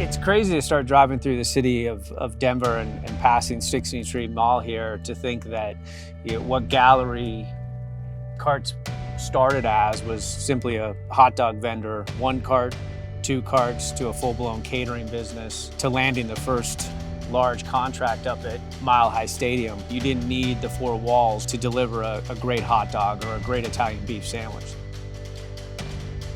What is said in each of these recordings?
It's crazy to start driving through the city of Denver and passing 16th Street Mall here to think that what Gallery Carts started as was simply a hot dog vendor, 1 cart, 2 carts, to a full-blown catering business, to landing the first large contract up at Mile High Stadium. You didn't need the 4 walls to deliver a great hot dog or a great Italian beef sandwich.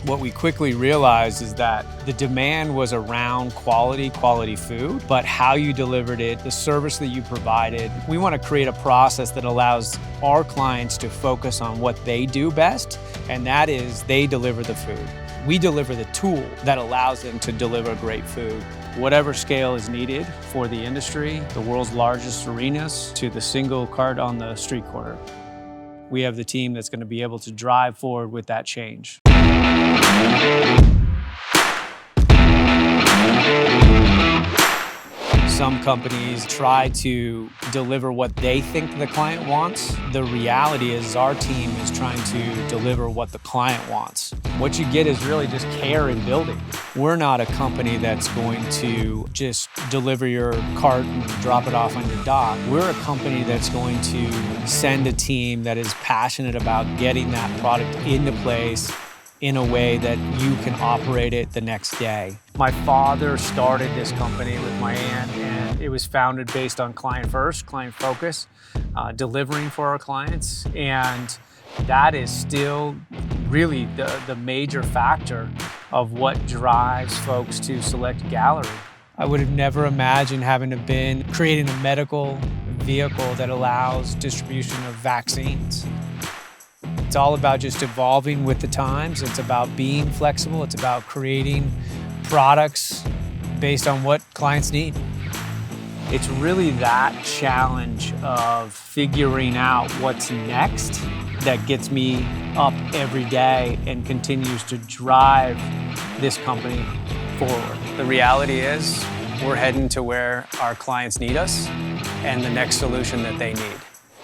What we quickly realized is that the demand was around quality food, but how you delivered it, the service that you provided. We want to create a process that allows our clients to focus on what they do best, and that is they deliver the food. We deliver the tool that allows them to deliver great food. Whatever scale is needed for the industry, the world's largest arenas to the single cart on the street corner. We have the team that's going to be able to drive forward with that change. Some companies try to deliver what they think the client wants. The reality is our team is trying to deliver what the client wants. What you get is really just care in building. We're not a company that's going to just deliver your cart and drop it off on your dock. We're a company that's going to send a team that is passionate about getting that product into place in a way that you can operate it the next day. My father started this company with my aunt, and it was founded based on client first, client focus, delivering for our clients. And that is still really the major factor of what drives folks to select Gallery. I would have never imagined having to been creating a medical vehicle that allows distribution of vaccines. It's all about just evolving with the times. It's about being flexible. It's about creating products based on what clients need. It's really that challenge of figuring out what's next that gets me up every day and continues to drive this company forward. The reality is we're heading to where our clients need us and the next solution that they need.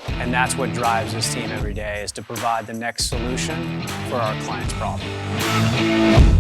And that's what drives this team every day, is to provide the next solution for our client's problem.